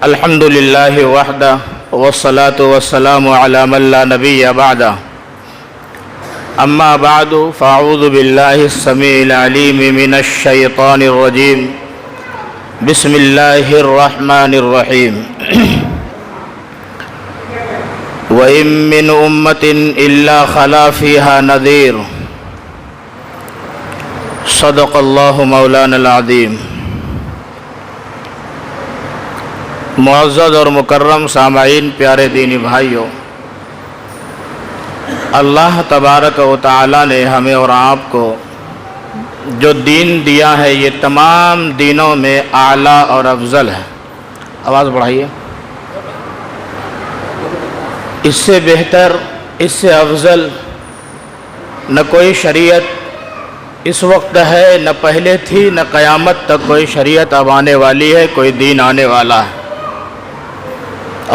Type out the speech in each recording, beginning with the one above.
الحمد للہ وحدہ والصلاة والسلام علی من لا نبی بعدہ اما بعد فاعوذ باللہ السمیع العلیم من الشیطان الرجیم بسم اللہ الرحمن الرحیم وَإِن مِّنْ أُمَّةٍ إِلَّا خَلَا فِيهَا نَذِيرٌ صدق اللہ مولانا العظیم۔ معزز اور مکرم سامعین، پیارے دینی بھائیوں، اللہ تبارک و تعالی نے ہمیں اور آپ کو جو دین دیا ہے یہ تمام دینوں میں اعلیٰ اور افضل ہے۔ آواز بڑھائیے۔ اس سے بہتر، اس سے افضل نہ کوئی شریعت اس وقت ہے، نہ پہلے تھی، نہ قیامت تک کوئی شریعت اب آنے والی ہے، کوئی دین آنے والا ہے۔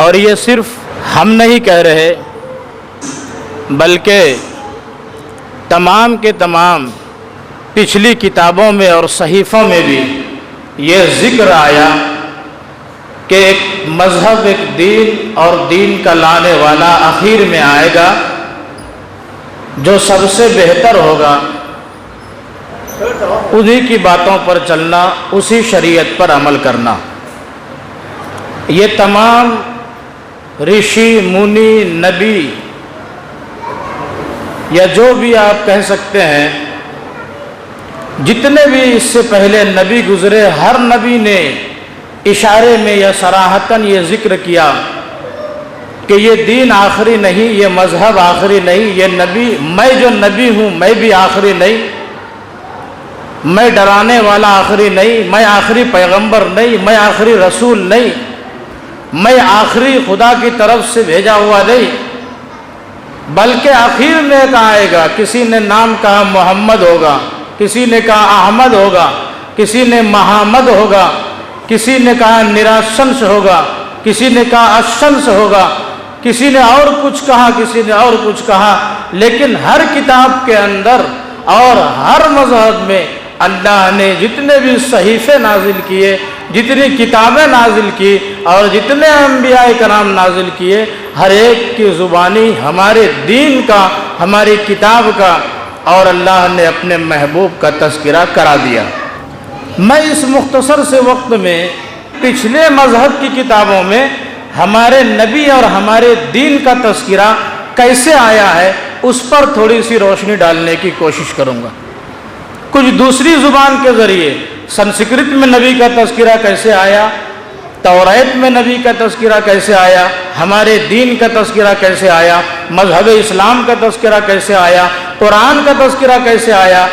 اور یہ صرف ہم نہیں کہہ رہے بلکہ تمام کے تمام پچھلی کتابوں میں اور صحیفوں میں بھی یہ ذکر آیا کہ ایک مذہب، ایک دین اور دین کا لانے والا آخر میں آئے گا جو سب سے بہتر ہوگا، انہی کی باتوں پر چلنا، اسی شریعت پر عمل کرنا۔ یہ تمام رشی، منی، نبی یا جو بھی آپ کہہ سکتے ہیں، جتنے بھی اس سے پہلے نبی گزرے، ہر نبی نے اشارے میں یا صراحتاً یہ ذکر کیا کہ یہ دین آخری نہیں، یہ مذہب آخری نہیں، یہ نبی، میں جو نبی ہوں میں بھی آخری نہیں، میں ڈرانے والا آخری نہیں، میں آخری پیغمبر نہیں، میں آخری رسول نہیں، میں آخری خدا کی طرف سے بھیجا ہوا نہیں، بلکہ آخر میں ایک آئے گا۔ کسی نے نام کہا محمد ہوگا، کسی نے کہا احمد ہوگا، کسی نے محمد ہوگا، کسی نے کہا نراشنس ہوگا، کسی نے کہا اشنس ہوگا، کسی نے اور کچھ کہا، کسی نے اور کچھ کہا، لیکن ہر کتاب کے اندر اور ہر مذہب میں اللہ نے جتنے بھی صحیفے نازل کیے، جتنی کتابیں نازل کی اور جتنے انبیاء کرام نازل کیے، ہر ایک کی زبانی ہمارے دین کا، ہماری کتاب کا اور اللہ نے اپنے محبوب کا تذکرہ کرا دیا۔ میں اس مختصر سے وقت میں پچھلے مذہب کی کتابوں میں ہمارے نبی اور ہمارے دین کا تذکرہ کیسے آیا ہے اس پر تھوڑی سی روشنی ڈالنے کی کوشش کروں گا۔ کچھ دوسری زبان کے ذریعے سنسکرت میں نبی کا تذکرہ کیسے آیا، توریت میں نبی کا تذکرہ کیسے آیا، ہمارے دین کا تذکرہ کیسے آیا، مذہب اسلام کا تذکرہ کیسے آیا، قرآن کا تذکرہ کیسے آیا،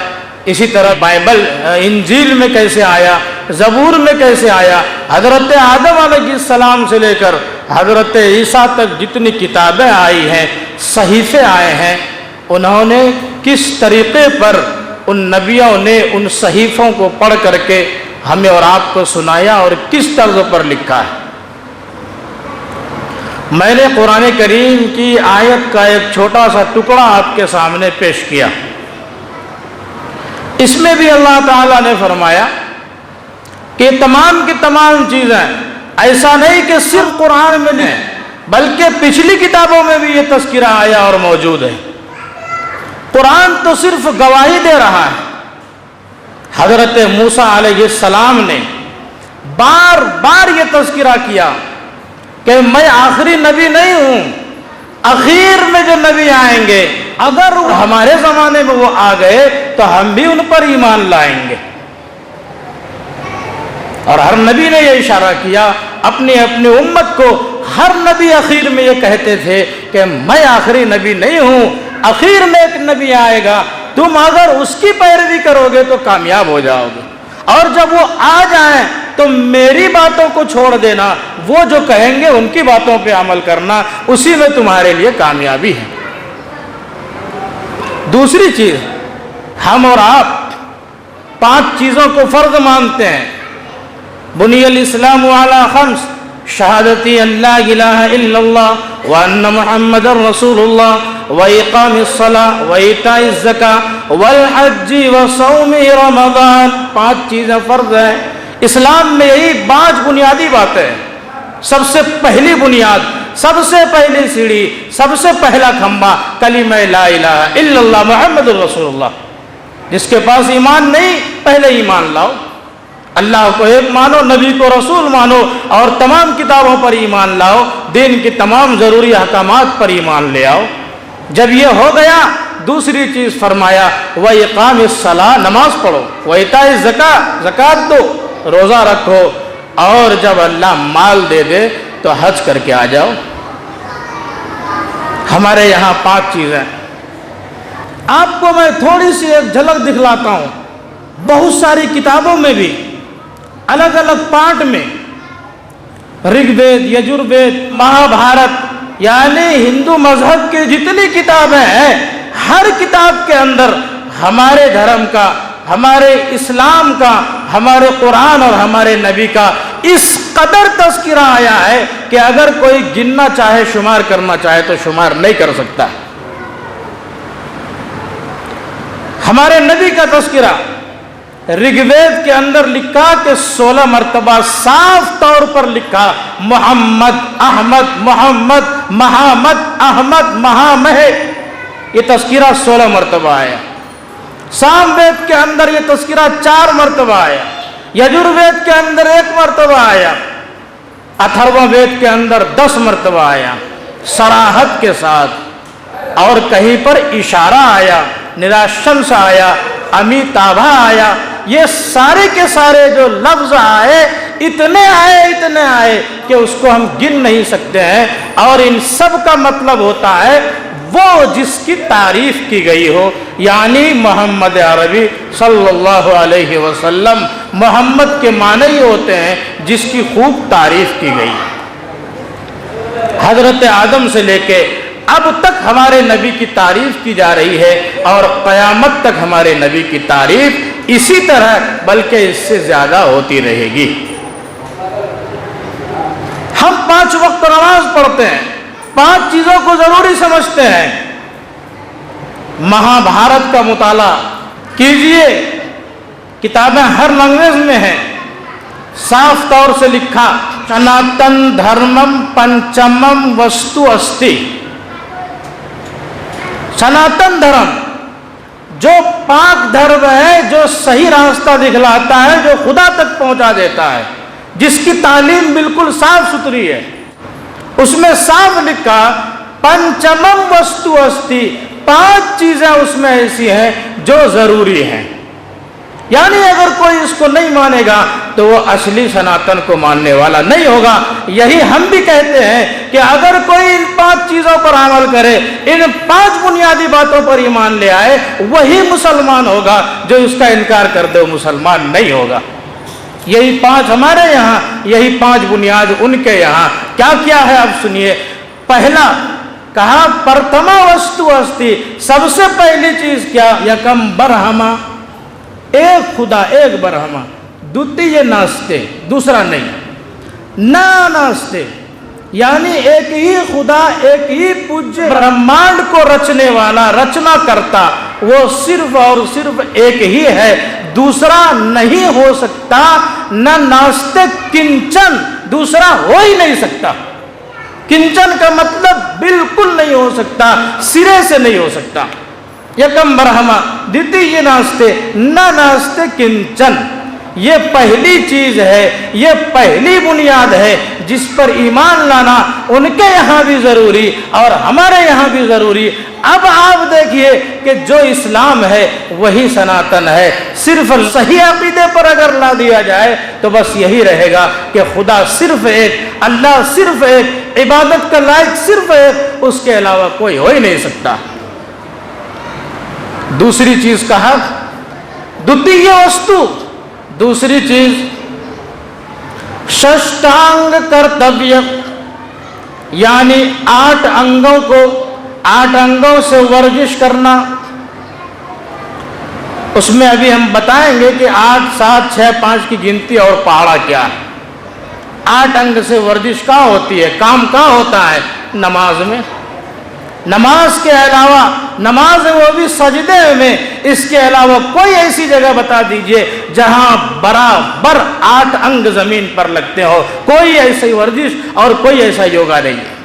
اسی طرح بائبل، انجیل میں کیسے آیا، زبور میں کیسے آیا، حضرت آدم علیہ السلام سے لے کر حضرت عیسیٰ تک جتنی کتابیں آئی ہیں، صحیفے آئے ہیں، انہوں نے کس طریقے پر ان نبیوں نے ان صحیفوں کو پڑھ کر کے ہمیں اور آپ کو سنایا اور کس طرز پر لکھا ہے۔ میں نے قرآن کریم کی آیت کا ایک چھوٹا سا ٹکڑا آپ کے سامنے پیش کیا۔ اس میں بھی اللہ تعالیٰ نے فرمایا کہ تمام کی تمام چیزیں ایسا نہیں کہ صرف قرآن میں نہیں بلکہ پچھلی کتابوں میں بھی یہ تذکرہ آیا اور موجود ہے۔ قرآن تو صرف گواہی دے رہا ہے۔ حضرت موسیٰ علیہ السلام نے بار بار یہ تذکرہ کیا کہ میں آخری نبی نہیں ہوں، آخر میں جو نبی آئیں گے اگر ہمارے زمانے میں وہ آ گئے تو ہم بھی ان پر ایمان لائیں گے۔ اور ہر نبی نے یہ اشارہ کیا اپنی اپنی امت کو، ہر نبی آخر میں یہ کہتے تھے کہ میں آخری نبی نہیں ہوں، آخر میں ایک نبی آئے گا، تم اگر اس کی پیروی کرو گے تو کامیاب ہو جاؤ گے، اور جب وہ آ جائیں تو میری باتوں کو چھوڑ دینا، وہ جو کہیں گے ان کی باتوں پہ عمل کرنا، اسی میں تمہارے لیے کامیابی ہے۔ دوسری چیز، ہم اور آپ 5 چیزوں کو فرض مانتے ہیں۔ بنی الاسلام علی 5، شہادتی اللہ الہ الا اللہ وان محمد رسول اللہ واقام الصلاۃ وایتاء الزکاۃ والحج وصوم رمضان۔ 5 چیزیں فرض ہیں اسلام میں، یہی 5 بنیادی باتیں ہیں۔ سب سے پہلی بنیاد، سب سے پہلی سیڑھی، سب سے پہلا کھمبا کلمہ لا الہ الا اللہ محمد رسول اللہ۔ جس کے پاس ایمان نہیں، پہلے ایمان لاؤ، اللہ کو ایک مانو، نبی کو رسول مانو، اور تمام کتابوں پر ایمان لاؤ، دین کی تمام ضروری احکامات پر ایمان لے آؤ۔ جب یہ ہو گیا، دوسری چیز فرمایا وَإِقَامِ الصَّلَاةِ، نماز پڑھو، وَإِيتَاءِ الزَّكَاةِ، زکوٰۃ دو، روزہ رکھو، اور جب اللہ مال دے دے تو حج کر کے آ جاؤ۔ ہمارے یہاں 5 چیزیں، آپ کو میں تھوڑی سی ایک جھلک دکھلاتا ہوں۔ بہت ساری کتابوں میں بھی الگ الگ پارٹ میں، رگ وید، یجروید، مہا بھارت، یعنی ہندو مذہب کی جتنی کتابیں ہیں، ہر کتاب کے اندر ہمارے دھرم کا، ہمارے اسلام کا، ہمارے قرآن اور ہمارے نبی کا اس قدر تذکرہ آیا ہے کہ اگر کوئی گننا چاہے، شمار کرنا چاہے تو شمار نہیں کر سکتا۔ ہمارے نبی کا تذکرہ رگ وید کے اندر لکھا کہ 16 مرتبہ صاف طور پر لکھا محمد احمد محمد محمد احمد مہامہ، یہ تذکرہ 16 مرتبہ آیا۔ سام وید کے اندر یہ تذکرہ 4 مرتبہ آیا، یجروید کے اندر 1 مرتبہ آیا، اتھروا وید کے اندر 10 مرتبہ آیا صراحت کے ساتھ، اور کہیں پر اشارہ آیا، نراشنس آیا، امیتابھا آیا۔ یہ سارے کے سارے جو لفظ آئے، اتنے آئے کہ اس کو ہم گن نہیں سکتے ہیں، اور ان سب کا مطلب ہوتا ہے وہ جس کی تعریف کی گئی ہو، یعنی محمد عربی صلی اللہ علیہ وسلم۔ محمد کے معنی یہ ہوتے ہیں جس کی خوب تعریف کی گئی۔ حضرت آدم سے لے کے اب تک ہمارے نبی کی تعریف کی جا رہی ہے، اور قیامت تک ہمارے نبی کی تعریف اسی طرح بلکہ اس سے زیادہ ہوتی رہے گی۔ ہم 5 وقت نماز پڑھتے ہیں، 5 چیزوں کو ضروری سمجھتے ہیں۔ مہا بھارت کا مطالعہ کیجئے، کتابیں ہر لینگویج میں ہیں، صاف طور سے لکھا سناتن دھرمم پنچمم وستو استی۔ سناتن دھرم جو پاک دھرم ہے، جو صحیح راستہ دکھلاتا ہے، جو خدا تک پہنچا دیتا ہے، جس کی تعلیم بالکل صاف ستھری ہے، اس میں صاف لکھا پنچمم وستو استی، 5 چیزیں اس میں ایسی ہیں جو ضروری ہیں۔ یعنی اگر کوئی اس کو نہیں مانے گا تو وہ اصلی سناتن کو ماننے والا نہیں ہوگا۔ یہی ہم بھی کہتے ہیں کہ اگر کوئی ان 5 چیزوں پر عمل کرے، ان 5 بنیادی باتوں پر ایمان لے آئے، وہی مسلمان ہوگا۔ جو اس کا انکار کر دے وہ مسلمان نہیں ہوگا۔ یہی 5 ہمارے یہاں، یہی 5 بنیاد ان کے یہاں۔ کیا کیا ہے اب سنیے۔ پہلا کہا پرتما وستو استی، سب سے پہلی چیز کیا؟ یکم برہما، ایک خدا، ایک برہما، دوتیہ ناستے، دوسرا نہیں، نا ناستے، یعنی ایک ہی خدا، ایک ہی پوجیہ، برہمانڈ کو رچنے والا، رچنا کرتا، وہ صرف اور صرف ایک ہی ہے، دوسرا نہیں ہو سکتا۔ نہ ناستے کنچن، دوسرا ہو ہی نہیں سکتا۔ کنچن کا مطلب بالکل نہیں ہو سکتا، سرے سے نہیں ہو سکتا۔ یکم برہما دیتیہ ناستے نہ ناستے کنچن، یہ پہلی چیز ہے، یہ پہلی بنیاد ہے جس پر ایمان لانا ان کے یہاں بھی ضروری اور ہمارے یہاں بھی ضروری۔ اب آپ دیکھیے کہ جو اسلام ہے وہی سناتن ہے۔ صرف صحیح عقیدے پر اگر لا دیا جائے تو بس یہی رہے گا کہ خدا صرف ایک، اللہ صرف ایک، عبادت کا لائق صرف ایک، اس کے علاوہ کوئی ہو ہی نہیں سکتا۔ دوسری چیز کہا دوتیہ وستو، دوسری چیز ششٹانگ کرتویہ، یعنی 8 انگوں کو، 8 انگوں سے ورزش کرنا۔ اس میں ابھی ہم بتائیں گے کہ 8 7 6 5 کی گنتی اور پہاڑا کیا ہے۔ 8 انگ سے ورزش کہاں ہوتی ہے، کام کہاں ہوتا ہے؟ نماز میں۔ نماز کے علاوہ، نماز ہے وہ بھی سجدے میں، اس کے علاوہ کوئی ایسی جگہ بتا دیجئے جہاں برابر 8 انگ زمین پر لگتے ہو، کوئی ایسی ورزش اور کوئی ایسا یوگا نہیں ہے،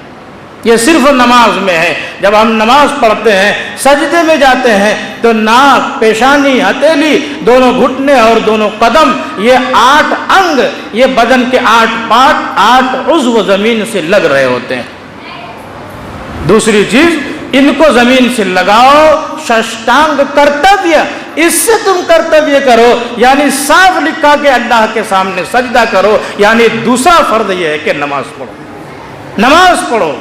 یہ صرف نماز میں ہے۔ جب ہم نماز پڑھتے ہیں، سجدے میں جاتے ہیں تو ناک، پیشانی، ہتھیلی، دونوں گھٹنے اور دونوں قدم، یہ 8 انگ، یہ بدن کے 8 پارٹ، 8 عضو زمین سے لگ رہے ہوتے ہیں۔ دوسری چیز، ان کو زمین سے لگاؤ، ششٹانگ کرتویہ، اس سے تم کرتویہ کرو، یعنی صاف لکھا کہ اللہ کے سامنے سجدہ کرو، یعنی دوسرا فرض یہ ہے کہ نماز پڑھو، نماز پڑھو۔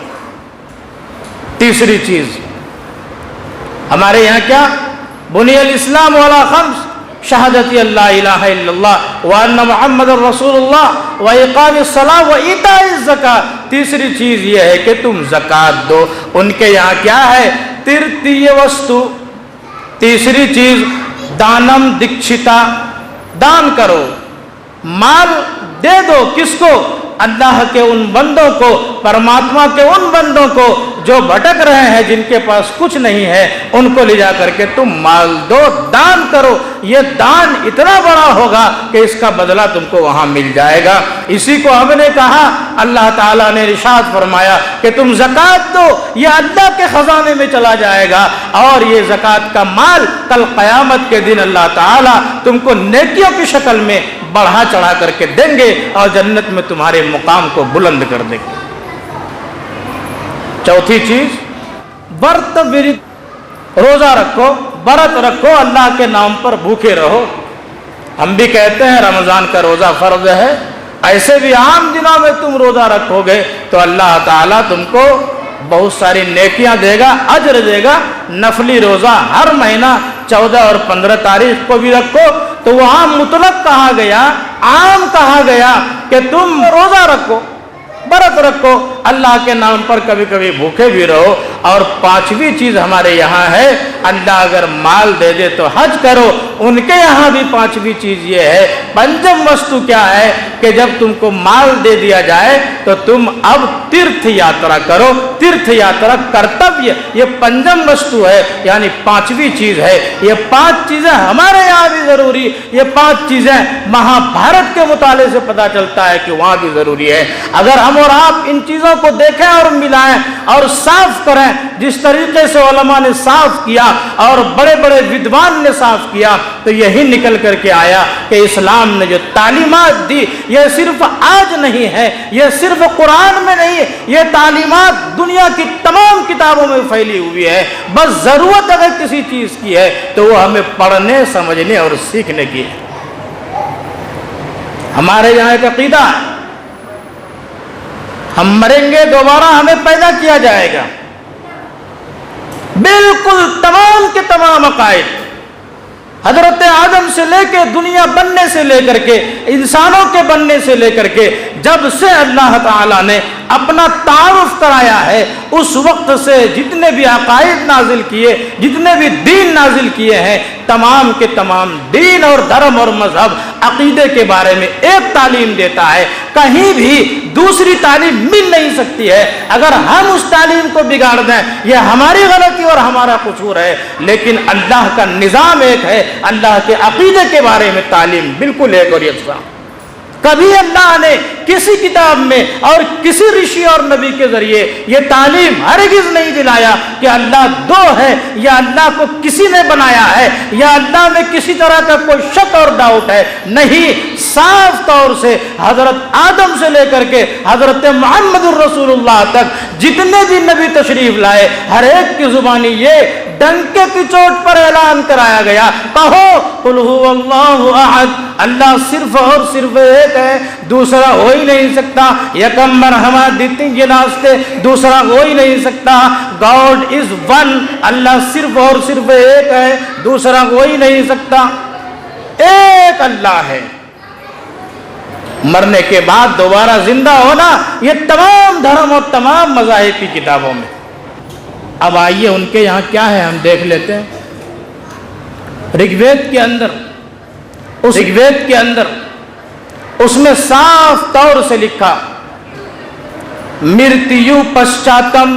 تیسری چیز، ہمارے یہاں کیا، بنی الاسلام علی خمس، شہادت اللہ الہ الا اللہ وان محمد رسول اللہ واقام الصلاۃ وایتاء الزکاۃ۔ تیسری چیز یہ ہے کہ تم زکوٰۃ دو۔ ان کے یہاں کیا ہے، ترتیہ وستو، تیسری چیز دانم دکشتا، دان کرو، مال دے دو، کس کو، اللہ کے ان بندوں کو، پرماتما کے ان بندوں کو جو بھٹک رہے ہیں، جن کے پاس کچھ نہیں ہے، ان کو لے جا کر کے تم مال دو، دان کرو۔ یہ دان اتنا بڑا ہوگا کہ اس کا بدلہ تم کو وہاں مل جائے گا۔ اسی کو ہم نے کہا، اللہ تعالیٰ نے ارشاد فرمایا کہ تم زکوٰۃ دو، یہ اللہ کے خزانے میں چلا جائے گا، اور یہ زکوٰۃ کا مال کل قیامت کے دن اللہ تعالیٰ تم کو نیکیوں کی شکل میں بڑھا چڑھا کر کے دیں گے، اور جنت میں تمہارے مقام کو بلند کر دیں گے۔ چوتھی چیز، برت ورد، روزہ رکھو، برت رکھو، اللہ کے نام پر بھوکے رہو۔ ہم بھی کہتے ہیں رمضان کا روزہ فرض ہے، ایسے بھی عام دنوں میں تم روزہ رکھو گے تو اللہ تعالیٰ تم کو بہت ساری نیکیاں دے گا، اجر دے گا۔ نفلی روزہ ہر مہینہ 14 اور 15 تاریخ کو بھی رکھو، تو وہاں مطلق کہا گیا، عام کہا گیا کہ تم روزہ رکھو، برت رکھو، اللہ کے نام پر کبھی کبھی بھوکے بھی رہو۔ اور پانچویں چیز ہمارے یہاں ہے، اللہ اگر مال دے دے تو حج کرو۔ ان کے یہاں بھی پانچویں چیز یہ ہے، پنجم وستو کیا ہے کہ جب تم کو مال دے دیا جائے تو تم اب تیرتھ یاترا کرو۔ تیرتھ یاترا کرتویہ، یہ پنجم وستو ہے، یعنی پانچویں چیز ہے۔ یہ 5 چیزیں ہمارے یہاں بھی ضروری، یہ 5 چیزیں مہا بھارت کے مطالعے سے پتہ چلتا ہے کہ وہاں بھی ضروری ہے۔ اگر ہم اور آپ ان چیزوں کو دیکھیں اور ملائیں اور صاف کریں، جس طریقے سے علماء نے صاف کیا اور بڑے بڑے ودوان نے صاف کیا، تو یہی نکل کر کے آیا کہ اسلام نے جو تعلیمات دی، یہ صرف آج نہیں ہے، یہ صرف قرآن میں نہیں، یہ تعلیمات دنیا کی تمام کتابوں میں پھیلی ہوئی ہے۔ بس ضرورت اگر کسی چیز کی ہے تو وہ ہمیں پڑھنے، سمجھنے اور سیکھنے کی ہے۔ ہمارے یہاں ایک عقیدہ ہے، ہم مریں گے دوبارہ ہمیں پیدا کیا جائے گا۔ بالکل تمام کے تمام عقائد، حضرت آدم سے لے کے دنیا بننے سے لے کر کے انسانوں کے بننے سے لے کر کے جب سے اللہ تعالیٰ نے اپنا تعارف کرایا ہے، اس وقت سے جتنے بھی عقائد نازل کیے، جتنے بھی دین نازل کیے ہیں، تمام کے تمام دین اور دھرم اور مذہب عقیدے کے بارے میں ایک تعلیم دیتا ہے۔ کہیں بھی دوسری تعلیم مل نہیں سکتی ہے۔ اگر ہم اس تعلیم کو بگاڑ دیں، یہ ہماری غلطی اور ہمارا قصور ہے، لیکن اللہ کا نظام ایک ہے، اللہ کے عقیدے کے بارے میں تعلیم بالکل ایک اور یکساں۔ کبھی اللہ نے کسی کتاب میں اور کسی رشی اور نبی کے ذریعے یہ تعلیم ہرگز نہیں دلایا کہ اللہ دو ہے، یا اللہ کو کسی نے بنایا ہے، یا اللہ میں کسی طرح کا کوئی شک اور ڈاؤٹ ہے۔ نہیں، صاف طور سے حضرت آدم سے لے کر کے حضرت محمد الرسول اللہ تک جتنے بھی نبی تشریف لائے، ہر ایک کی زبانی یہ ڈنکے کی چوٹ پر اعلان کرایا گیا، کہو قل هو اللہ احد، اللہ صرف اور صرف ایک ہے، دوسرا ہو ہی نہیں سکتا۔ یکم مرحمہ دیتی یہ ناستے، دوسرا ہو ہی نہیں سکتا۔ گاڈ از ون، اللہ صرف اور صرف ایک ہے، دوسرا ہو ہی نہیں سکتا۔ ایک اللہ ہے، مرنے کے بعد دوبارہ زندہ ہونا، یہ تمام دھرم اور تمام مذاہب کی کتابوں میں۔ اب آئیے ان کے یہاں کیا ہے ہم دیکھ لیتے ہیں۔ رگ وید کے اندر اس میں صاف طور سے لکھا، مرتیو پشچاتم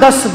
10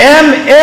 M.A.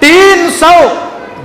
300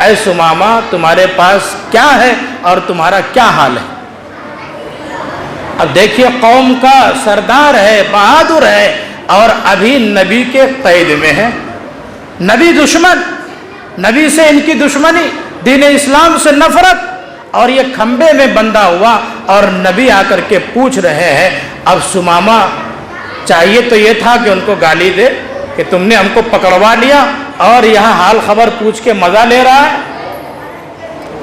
اے سمامہ تمہارے پاس کیا ہے اور تمہارا کیا حال ہے؟ اب دیکھیے قوم کا سردار ہے، بہادر ہے، اور ابھی نبی کے قید میں ہے، نبی دشمن، نبی سے ان کی دشمنی، دین اسلام سے نفرت، اور یہ کھمبے میں بندھا ہوا، اور نبی آ کر کے پوچھ رہے ہیں۔ اب سمامہ چاہیے تو یہ تھا کہ ان کو گالی دے کہ تم نے ہم کو پکڑوا لیا اور یہاں حال خبر پوچھ کے مزہ لے رہا ہے۔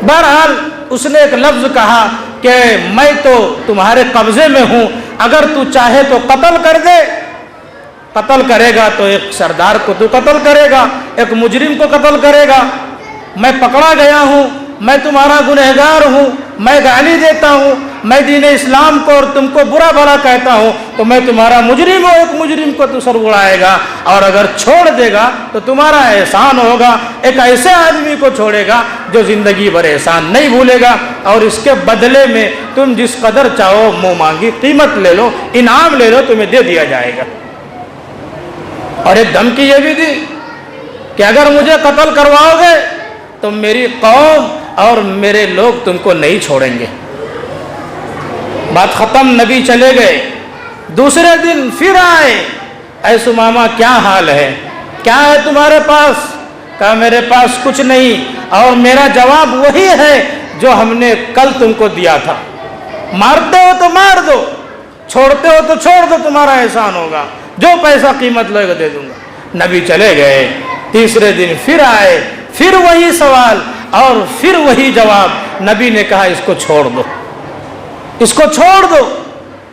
بہرحال اس نے ایک لفظ کہا کہ میں تو تمہارے قبضے میں ہوں، اگر تو چاہے تو قتل کر دے۔ قتل کرے گا تو ایک سردار کو تو قتل کرے گا، ایک مجرم کو قتل کرے گا۔ میں پکڑا گیا ہوں، میں تمہارا گنہگار ہوں، میں گالی دیتا ہوں، میں دین اسلام کو اور تم کو برا بھلا کہتا ہوں، تو میں تمہارا مجرم ہوں، ایک مجرم کو تو سر اڑائے گا، اور اگر چھوڑ دے گا تو تمہارا احسان ہوگا۔ ایک ایسے آدمی کو چھوڑے گا جو زندگی بھر احسان نہیں بھولے گا، اور اس کے بدلے میں تم جس قدر چاہو منہ مانگی قیمت لے لو، انعام لے لو، تمہیں دے دیا جائے گا۔ اور ایک دھمکی یہ بھی دی کہ اگر مجھے قتل کرواؤ گے تو میری قوم اور میرے لوگ تم کو نہیں چھوڑیں گے۔ بات ختم، نبی چلے گئے۔ دوسرے دن پھر آئے، اے سمامہ کیا حال ہے، کیا ہے تمہارے پاس؟ کہا میرے پاس کچھ نہیں، اور میرا جواب وہی ہے جو ہم نے کل تم کو دیا تھا، مارتے ہو تو مار دو، چھوڑتے ہو تو چھوڑ دو، تمہارا احسان ہوگا، جو پیسہ قیمت لے گا دے دوں گا۔ نبی چلے گئے۔ تیسرے دن پھر آئے، پھر وہی سوال اور پھر وہی جواب۔ نبی نے کہا اس کو چھوڑ دو، اس کو چھوڑ دو۔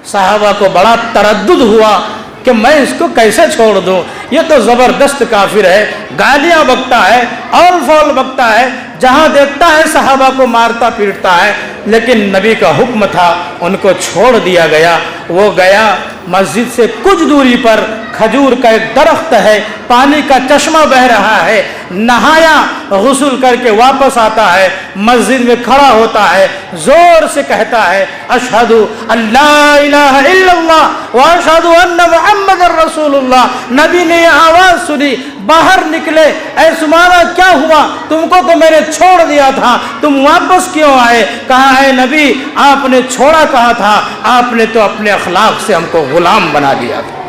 صحابہ کو بڑا تردد ہوا کہ میں اس کو کیسے چھوڑ دوں، یہ تو زبردست کافر ہے، گالیاں بکتا ہے، اول فول بکتا ہے، جہاں دیکھتا ہے صحابہ کو مارتا پیٹتا ہے۔ لیکن نبی کا حکم تھا، ان کو چھوڑ دیا گیا۔ وہ گیا، مسجد سے کچھ دوری پر کھجور کا ایک درخت ہے، پانی کا چشمہ بہ رہا ہے، نہایا، غسل کر کے واپس آتا ہے، مسجد میں کھڑا ہوتا ہے، زور سے کہتا ہے اشہد ان لا الہ الا اللہ واشہد ان محمد رسول اللہ۔ نبی نے یہ آواز سنی، باہر نکلے، اے سمامہ کیا ہوا، تم کو تو میں نے چھوڑ دیا تھا، تم واپس کیوں آئے؟ کہا اے نبی آپ نے چھوڑا کہا تھا، آپ نے تو اپنے اخلاق سے ہم کو غلام بنا دیا تھا۔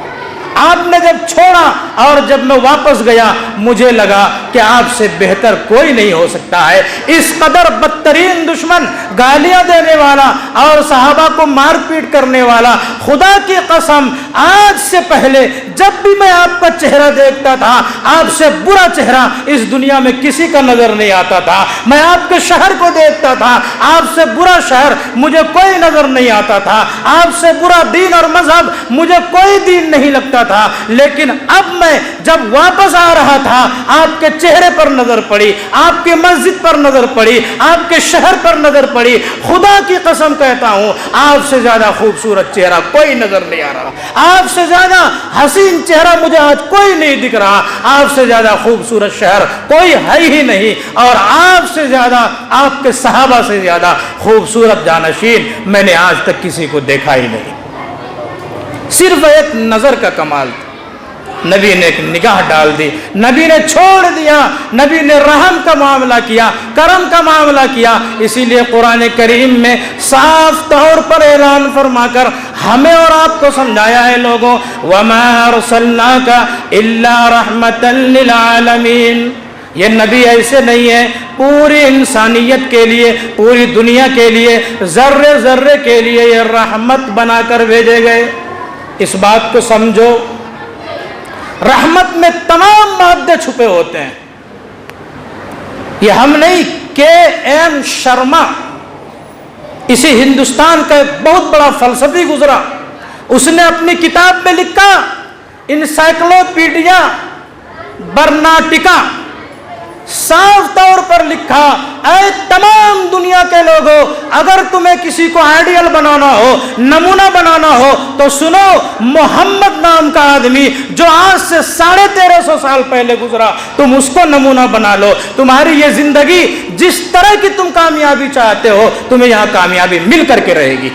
آپ نے جب چھوڑا اور جب میں واپس گیا مجھے لگا کہ آپ سے بہتر کوئی نہیں ہو سکتا ہے۔ اس قدر بدترین دشمن، گالیاں دینے والا اور صحابہ کو مار پیٹ کرنے والا، خدا کی قسم آج سے پہلے جب بھی میں آپ کا چہرہ دیکھتا تھا، آپ سے برا چہرہ اس دنیا میں کسی کا نظر نہیں آتا تھا۔ میں آپ کے شہر کو دیکھتا تھا، آپ سے برا شہر مجھے کوئی نظر نہیں آتا تھا، آپ سے برا دین اور مذہب مجھے کوئی دین نہیں لگتا تھا۔ لیکن اب میں جب واپس آ رہا تھا، آپ کے چہرے پر نظر پڑی، آپ کی مسجد پر نظر پڑی، آپ کے شہر پر نظر پڑی، خدا کی قسم کہتا ہوں آپ سے زیادہ خوبصورت چہرہ کوئی نظر نہیں آ رہا، آپ سے زیادہ حسین چہرہ مجھے آج کوئی نہیں دکھ رہا، آپ سے زیادہ خوبصورت شہر کوئی ہے ہی نہیں، اور آپ سے زیادہ، آپ کے صحابہ سے زیادہ خوبصورت جانشین میں نے آج تک کسی کو دیکھا ہی نہیں۔ صرف ایک نظر کا کمال تھا، نبی نے ایک نگاہ ڈال دی، نبی نے چھوڑ دیا، نبی نے رحم کا معاملہ کیا، کرم کا معاملہ کیا۔ اسی لیے قرآن کریم میں صاف طور پر اعلان فرما کر ہمیں اور آپ کو سمجھایا ہے، لوگوں وَمَا أَرْسَلْنَاكَ إِلَّا رَحْمَةً لِلْعَالَمِينَ۔ یہ نبی ایسے نہیں ہے، پوری انسانیت کے لیے، پوری دنیا کے لیے، ذرے ذرے کے لیے یہ رحمت بنا کر بھیجے گئے۔ اس بات کو سمجھو، رحمت میں تمام مادے چھپے ہوتے ہیں۔ یہ ہم نہیں، کے ایم شرما، اسی ہندوستان کا ایک بہت بڑا فلسفی گزرا، اس نے اپنی کتاب میں لکھا، انسائکلوپیڈیا برناٹیکا، صاف طور پر لکھا، اے تمام دنیا کے لوگوں، اگر تمہیں کسی کو آئیڈیل بنانا ہو، نمونہ بنانا ہو، تو سنو، محمد نام کا آدمی جو آج سے 1350 سال پہلے گزرا، تم اس کو نمونہ بنا لو، تمہاری یہ زندگی جس طرح کی تم کامیابی چاہتے ہو، تمہیں یہاں کامیابی مل کر کے رہے گی۔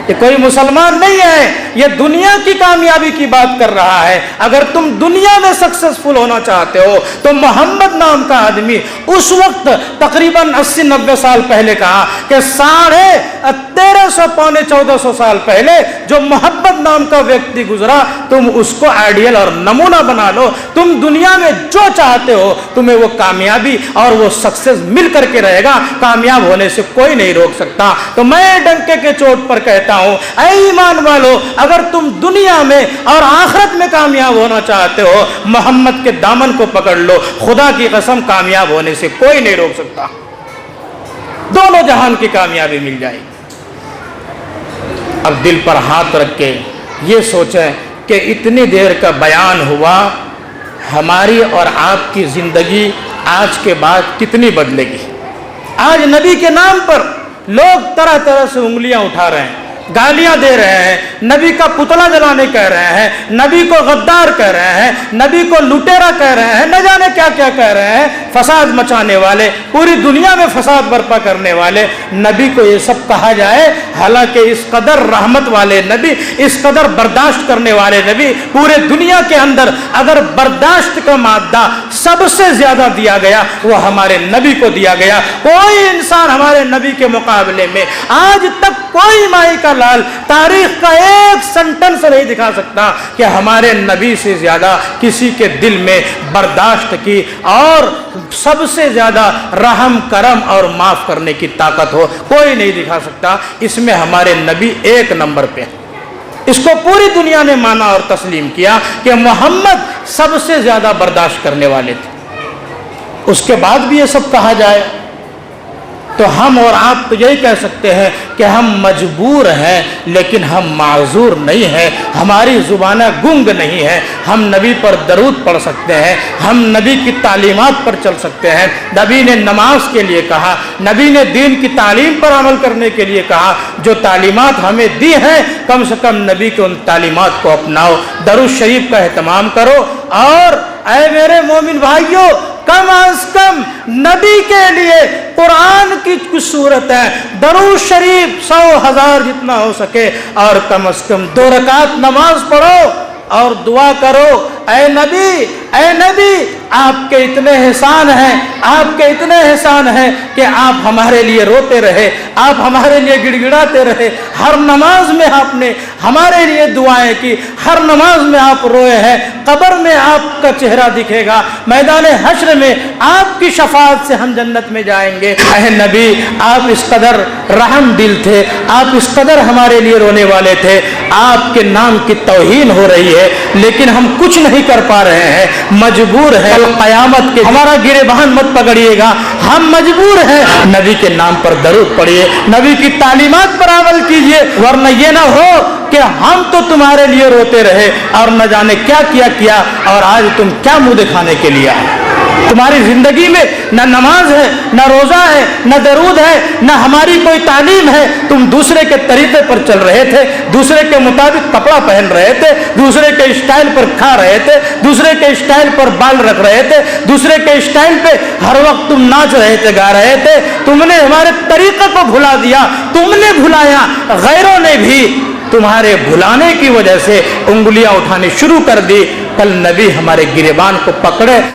یہ کوئی مسلمان نہیں ہے یہ دنیا کی کامیابی کی بات کر رہا ہے. اگر تم دنیا میں سکسیسفل ہونا چاہتے ہو تو محمد نام کا آدمی اس وقت تقریباً 80-90 سال پہلے کہا کہ 1350 پونے 1400 سال پہلے جو محمد نام کا ویکتی گزرا تم اس کو آئیڈیل اور نمونہ بنا لو. تم دنیا میں جو چاہتے ہو تمہیں وہ کامیابی اور وہ سکسیس مل کر کے رہے گا. کامیاب ہونے سے کوئی نہیں روک سکتا. تو میں ڈنکے کے چوٹ پر کہتا ہوں اے ایمان والو, اگر تم دنیا میں اور آخرت میں کامیاب ہونا چاہتے ہو محمد کے دامن کو پکڑ لو. خدا کی قسم کامیاب ہونے سے کوئی نہیں روک سکتا. دونوں جہان کی کامیابی مل جائے. اب دل پر ہاتھ رکھ کے یہ سوچیں کہ اتنی دیر کا بیان ہوا, ہماری اور آپ کی زندگی آج کے بعد کتنی بدلے گی. آج نبی کے نام پر لوگ طرح طرح سے انگلیاں اٹھا رہے ہیں, گالیاں دے رہے ہیں, نبی کا پتلا جلانے کہہ رہے ہیں, نبی کو غدار کہہ رہے ہیں, نبی کو لٹیرا کہہ رہے ہیں, نہ جانے کیا کیا کہہ رہے ہیں. فساد مچانے والے, پوری دنیا میں فساد برپا کرنے والے نبی کو یہ سب کہا جائے, حالانکہ اس قدر رحمت والے نبی, اس قدر برداشت کرنے والے نبی, پورے دنیا کے اندر اگر برداشت کا مادہ سب سے زیادہ دیا گیا وہ ہمارے نبی کو دیا گیا. کوئی انسان ہمارے نبی کے مقابلے میں آج تک کوئی مائی کا لال تاریخ کا ایک سنٹنس نہیں دکھا سکتا کہ ہمارے نبی سے زیادہ کسی کے دل میں برداشت کی اور سب سے زیادہ رحم کرم اور معاف کرنے کی طاقت ہو. کوئی نہیں دکھا سکتا. اس میں ہمارے نبی ایک نمبر پہ. اس کو پوری دنیا نے مانا اور تسلیم کیا کہ محمد سب سے زیادہ برداشت کرنے والے تھے. اس کے بعد بھی یہ سب کہا جائے تو ہم اور آپ تو یہی کہہ سکتے ہیں کہ ہم مجبور ہیں, لیکن ہم معذور نہیں ہیں. ہماری زبانیں گنگ نہیں ہیں. ہم نبی پر درود پڑھ سکتے ہیں, ہم نبی کی تعلیمات پر چل سکتے ہیں. نبی نے نماز کے لیے کہا, نبی نے دین کی تعلیم پر عمل کرنے کے لیے کہا. جو تعلیمات ہمیں دی ہیں کم سے کم نبی کے ان تعلیمات کو اپناؤ. درود شریف کا اہتمام کرو. اور اے میرے مومن بھائیوں, کم از کم نبی کے لیے قرآن کی کچھ صورت ہے, درود شریف 100,000 جتنا ہو سکے, اور کم از کم 2 رکعت نماز پڑھو اور دعا کرو. اے نبی آپ کے اتنے احسان ہیں, آپ کے اتنے احسان ہیں کہ آپ ہمارے لیے روتے رہے, آپ ہمارے لیے گڑ گڑاتے رہے. ہر نماز میں آپ نے ہمارے لیے دعائیں کی, ہر نماز میں آپ روئے ہیں. قبر میں آپ کا چہرہ دکھے گا, میدان حشر میں آپ کی شفاعت سے ہم جنت میں جائیں گے. اے نبی آپ اس قدر رحم دل تھے, آپ اس قدر ہمارے لیے رونے والے تھے. آپ کے نام کی توہین ہو رہی ہے لیکن ہم کچھ نہیں کر پا رہے ہیں, مجبور ہیں. قیامت کے ہمارا گریبان مت پکڑیے گا, ہم مجبور ہیں. نبی کے نام پر درود پڑھیے, نبی کی تعلیمات پر عمل کیجیے, ورنہ یہ نہ ہو کہ ہم تو تمہارے لیے روتے رہے اور نہ جانے کیا کیا اور آج تم کیا منہ دکھانے کے لیے آئے. تمہاری زندگی میں نہ نماز ہے, نہ روزہ ہے, نہ درود ہے, نہ ہماری کوئی تعلیم ہے. تم دوسرے کے طریقے پر چل رہے تھے, دوسرے کے مطابق کپڑا پہن رہے تھے, دوسرے کے اسٹائل پر کھا رہے تھے, دوسرے کے اسٹائل پر بال رکھ رہے تھے, دوسرے کے اسٹائل پہ ہر وقت تم ناچ رہے تھے, گا رہے تھے. تم نے ہمارے طریقے کو بھلا دیا, تم نے بھلایا, غیروں نے بھی تمہارے بھلانے کی وجہ سے انگلیاں اٹھانی شروع کر دی. کل نبی ہمارے گریبان کو پکڑے.